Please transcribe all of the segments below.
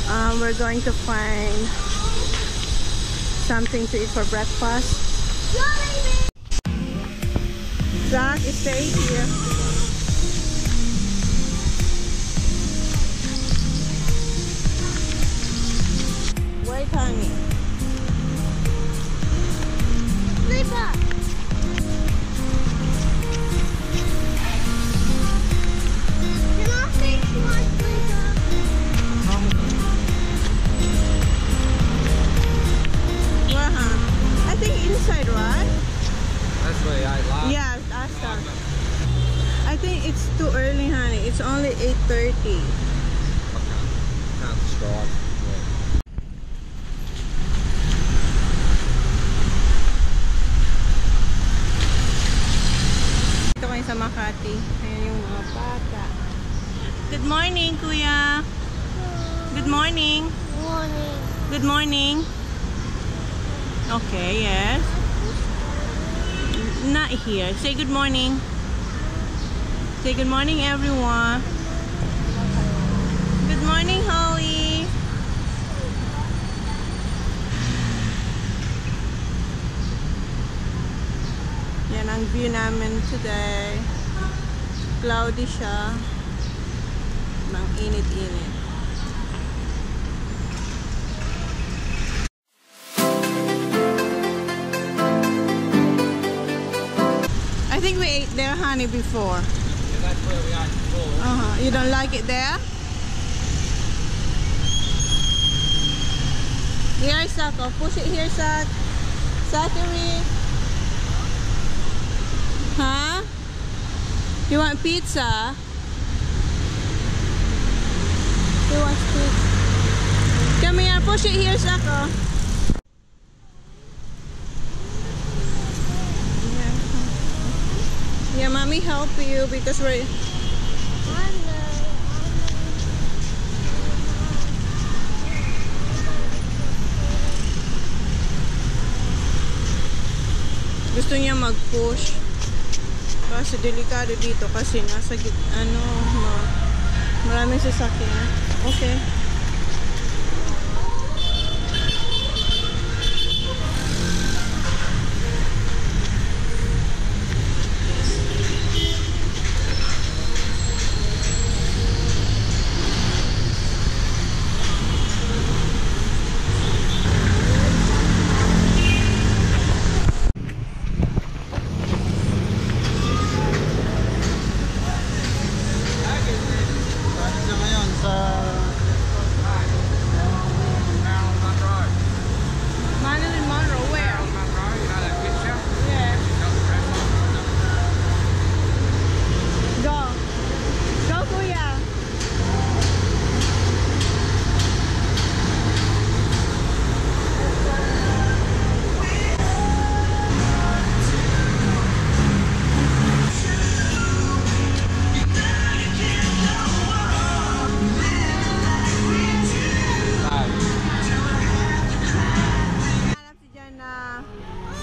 We're going to find something to eat for breakfast. Zach, stay here. Wait, honey. Sleeper. Can I fix my sleeper? Where, huh? I think inside, right? That's where I last. Yeah, last time. I think it's too early, honey. It's only 8:30. Can't describe. Ito kayo sa Makati. Ayan yung mga bata. Good morning, Kuya. Good morning. Morning. Good morning. Okay, yes. Not here. Say good morning. Say good morning, everyone. Good morning, Holly. Yan ang view namin today. Cloudy siya. Nang init-init. I think we ate there, honey, before. Yeah, that's where we are before. You don't like it there? Here, Sak. Oh, push it here, Sak. Sakari. Huh? You want pizza? He wants pizza. Come here, push it here, Sak. Oh. Yeah, mommy help you because we're... Gusto niya mag-push. Kasi delikado dito kasi nasa maraming sasakyan. Okay.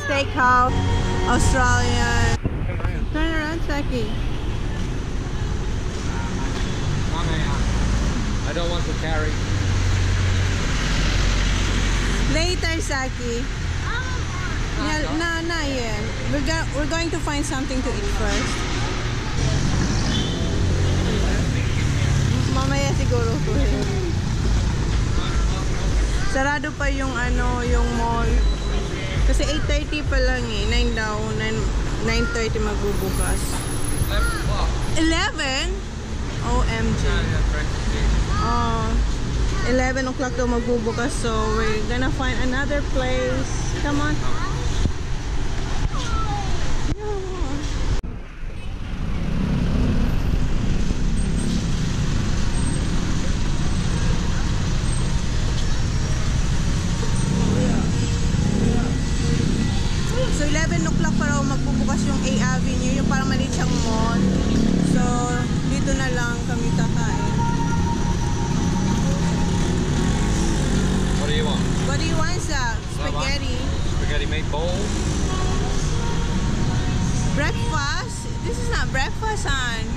Steakhouse, Australian. Turn around, Saki. I don't want to carry. Later, Saki. Yeah, no, not yet. We're going to find something to eat first. Mamaya siguro po. Sarado pa yung yung mall. Kasi 8:30 pa lang eh. 9 daw. 9:30 magbubukas. 11? OMG. 11 o'clock daw magbubukas. So, we're gonna find another place. Come on. So 11 o'clock para magbubukas yung A Avenue, yung parang maliit siyang mall. So dito na lang kami kakain. What do you want? What do you want, Zach? Spaghetti. Spaghetti meatballs. Breakfast? This is not breakfast, hon.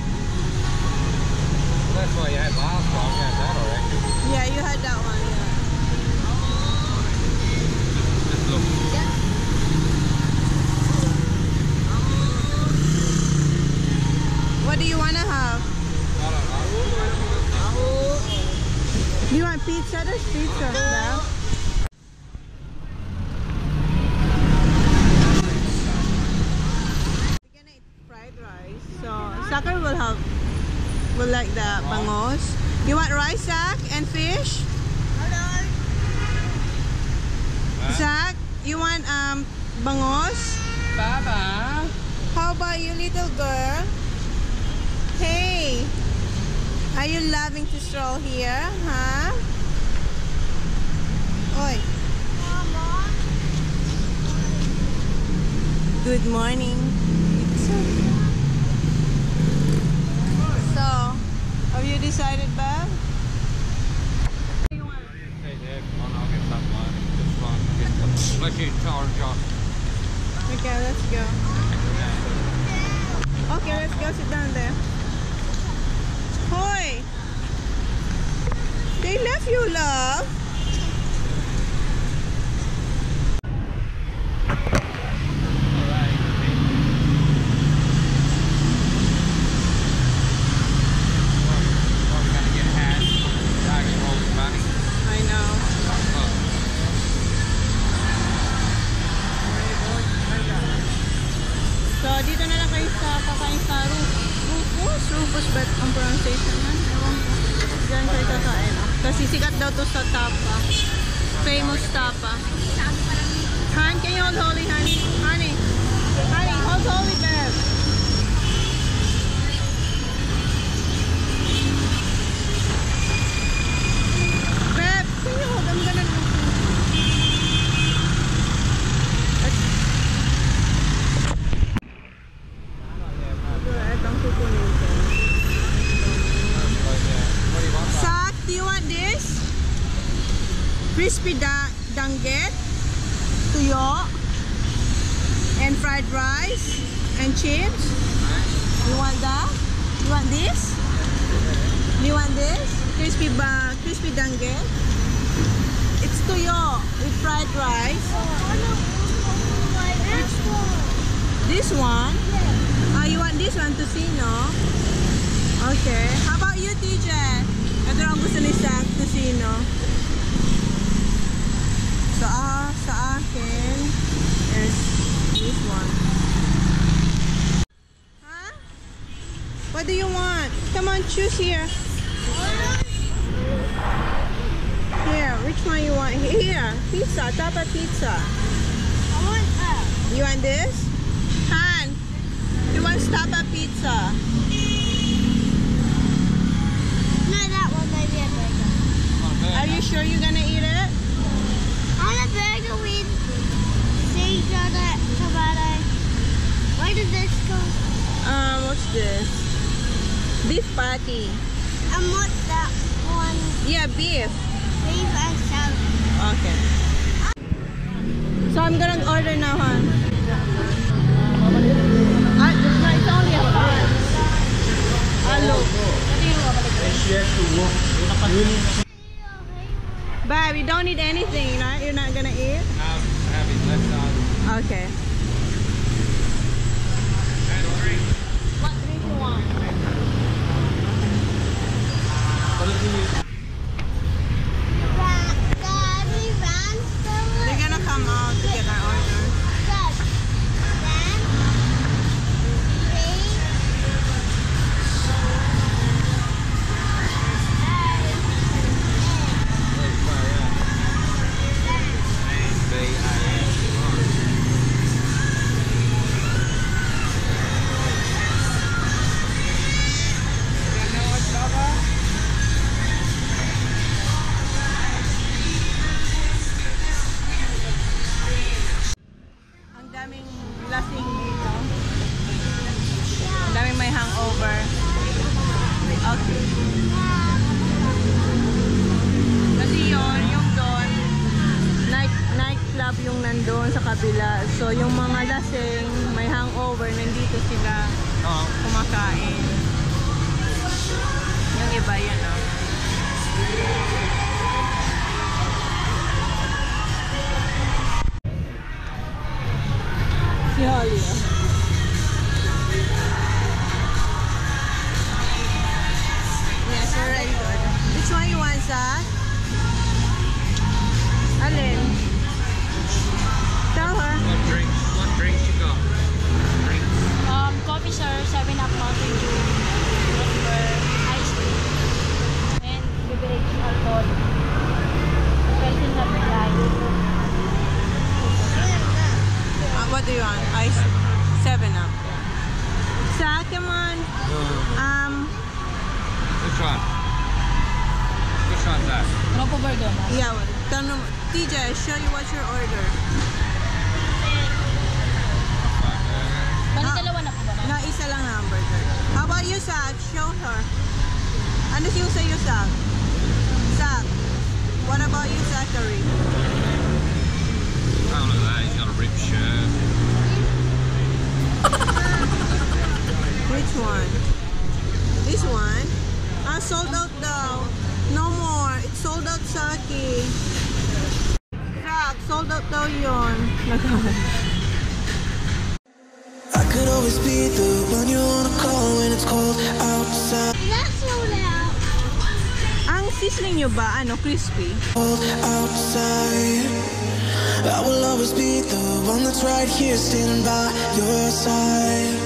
Well, that's what you had last time. You had that already. Yeah, you had that one. Do you want pizza? There's pizza, Belle. We're gonna eat fried rice. So Sakar will like the bangos. You want rice, Zach, and fish? Zach, you want bangos? Baba. How about you, little girl? Hey, are you loving to stroll here, huh? Oi. Good morning. So, have you decided, Bev? Let's eat orange off. Okay, let's go. Okay, let's go sit down there. Hoy! They left you, love. I know. So, dito na lang kayo sa kakain sa Rufus, but ang pronunciation man, ewan ko. Diyan kayo kakain. Kasi sikat daw to sa Tapa. Famous Tapa. Han, can you hold holy, honey? Honey, hold holy, babe. Babe, can you hold? I'm gonna... Sak, do you want this? Crispy danget, tuyo, and fried rice, and chips. You want that? You want this? You want this? Crispy danget. It's tuyo with fried rice. This one? Oh, you want this one, tocino? Okay. How about you, TJ? Ito ang gusto ni Zach, tocino. So, sa akin is this one. Huh? What do you want? Come on, choose here. Here, which one you want? Here, pizza, Tapa pizza. I want that. You want this? Han, you want Tapa pizza? No, that one, maybe a burger. Are you sure you're gonna eat it? I want a burger with cheese on it, tomato. Where did this go? What's this? Beef patty. And what's that one? Yeah, beef. Beef and salad. Okay. So I'm gonna order now, hon. No, it's only a five. Hello. Babe, you don't need anything, right? You're not gonna eat? Have it left side. Okay. What drink you want? They're gonna come out to get our order. Ang daming lasing dito. Ang daming may hangover. Okay. Kasi yung doon, nightclub yung nandun sa kabila. So yung mga lasing, may hangover, nandito sila kumakain. Yung iba yan, oh. Si Holly, oh. Yes, we're ready to order. Which one you want, Zach? that? Alin? Tell her. What drinks you got? Drinks. Coffee, sir. 7-Up Mountain Dew. Number iced tea. And beverage alcohol. Pilsen na Belay. What do you want? Ice 7-Up. Sa, come on. Which one? Which one's that? Tropo Burger. Yeah, tell them, TJ, show you what your order. Bali dalawa na po ba na? Na isa lang hamburger. How about you, Sak? Show her. Ano yung sa'yo, Sak? Sak, what about you, Zachary? Oh, look at that. He's got a ripped shirt. Which one? This one? Sold out daw. No more. It's sold out, Saki. Sak, sold out daw yun. I could always be the one you wanna call when it's cold outside. That's sold out. Ang sizzling nyo ba, crispy? Cold outside. I will always be the one that's right here, standing by your side.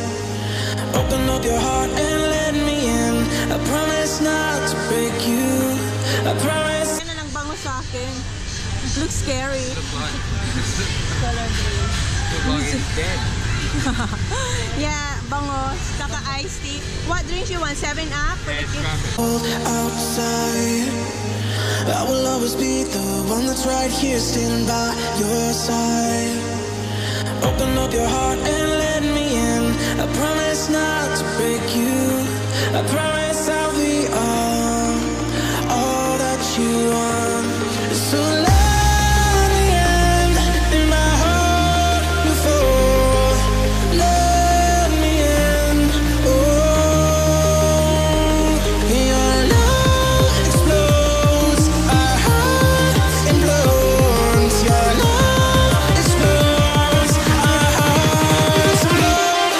Open up your heart and let me in. I promise not to break you. I promise. Yan na lang bango sa akin. Looks scary. Look like it's dead. Yeah, bangos. Saka iced tea. What drinks you want? 7-Up? For the It's kids? traffic. Cold outside. I will always be the one that's right here, standing by your side. Open up your heart and let me in. I promise not to break you. I promise I'll be all that you want. So let me in my heart before. Let me in. Oh, your love explodes. Our heart implodes. Your love explodes. Our hearts implode.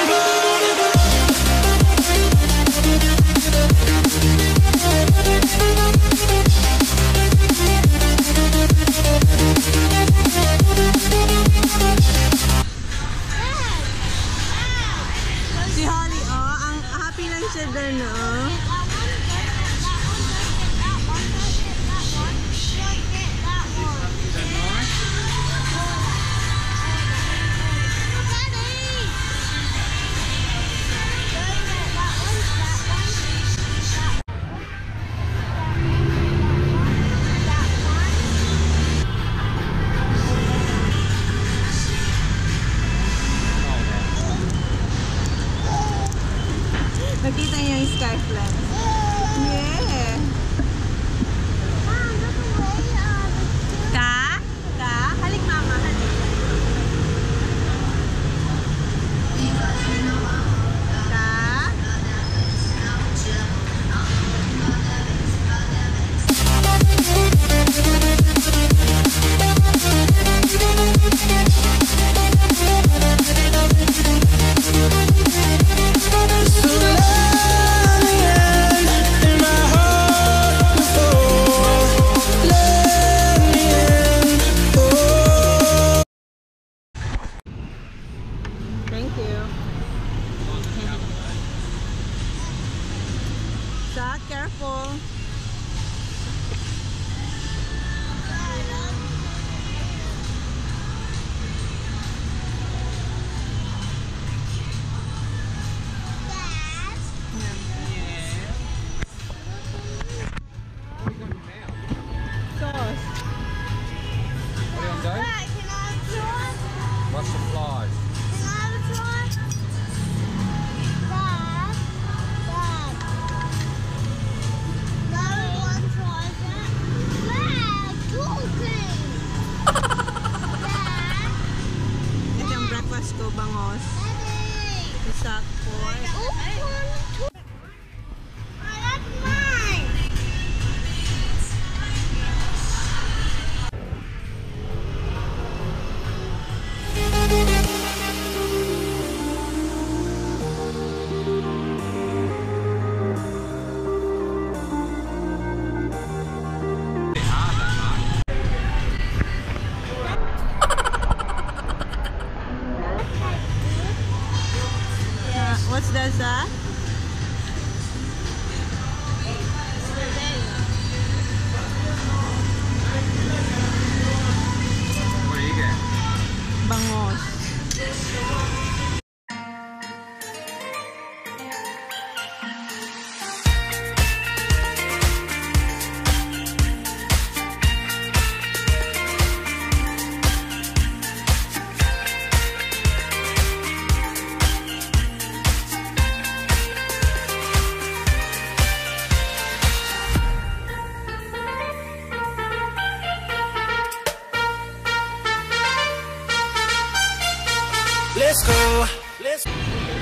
let's go.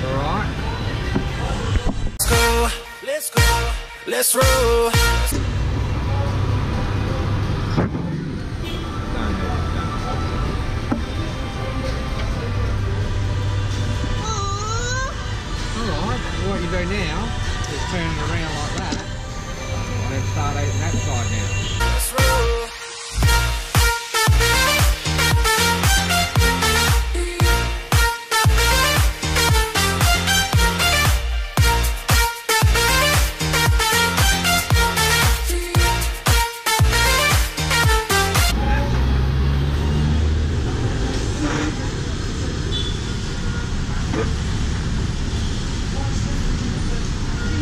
Alright. Let's go. Let's go. Let's roll. Alright, what you do now is turn it around like that and then start eating that side now. Let's roll.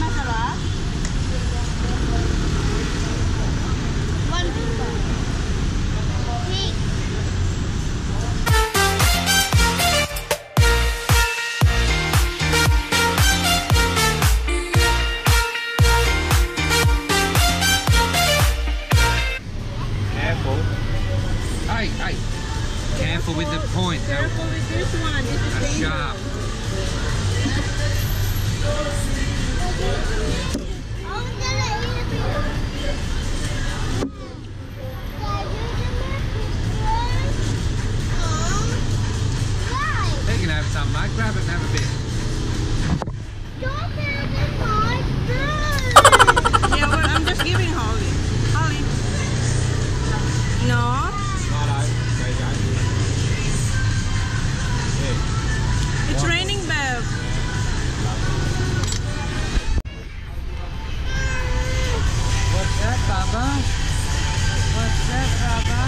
Masarap? One pizza. Pink. Careful. Hey, hey. Careful with the point. Careful with this one. This is That's dangerous. sharp. I was gonna eat a pizza. Why? You can have some, mate. Grab it and have a bit. Don't have it my food. Yeah, well, I'm just giving Holly. Holly. No? Righto. There you go. Yeah. It's raining, Bev. What's that, Baba? What's that, Baba?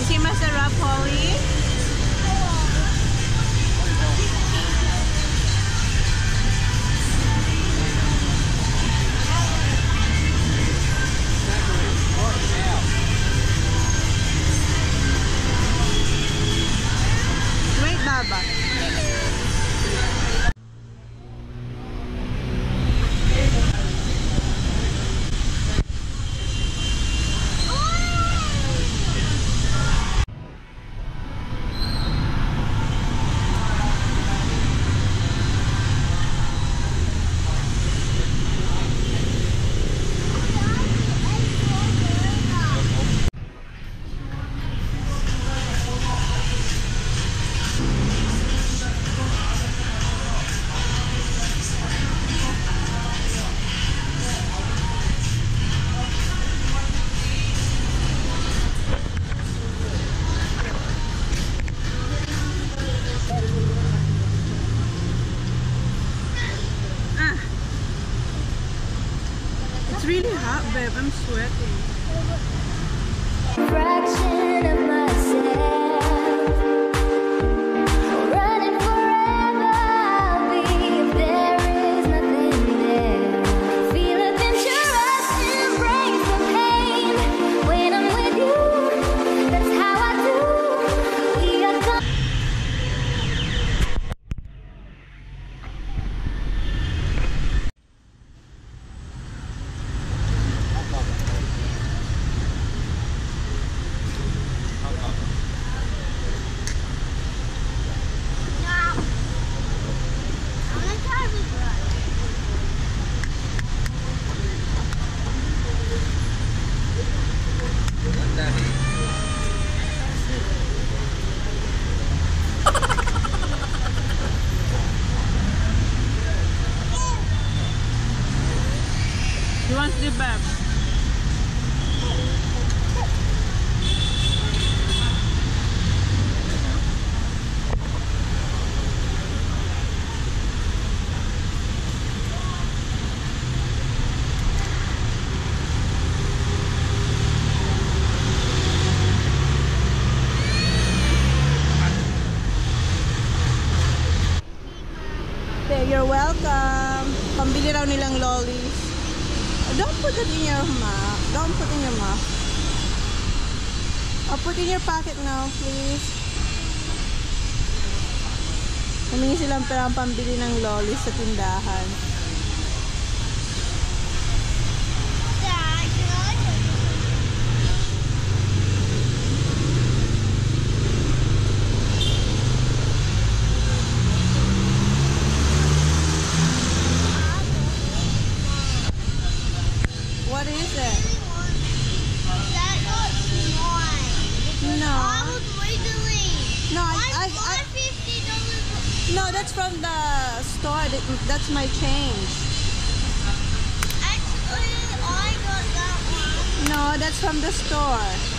Is it masarap, Holly? Wait, Baba. It's really hot, babe. I'm sweating. Fraction of myself, running forever. I'll be if there is nothing there. Feel adventurous, embrace the pain. When I'm with you, that's how I do. We are gone. I'm gonna try to run. Let that in. You want the Bev? Okay, you're welcome. Pambili raw nilang lollies. Don't put it in your mouth. Don't put in your mouth. I'll put in your pocket now, please. Humingi silang perang pambili ng lollies sa tindahan. Dad, can I What is it? That got mine. No. I was wiggling. No, I bought $50. No, that's from the store. That's my change. Actually, I got that one. No, that's from the store.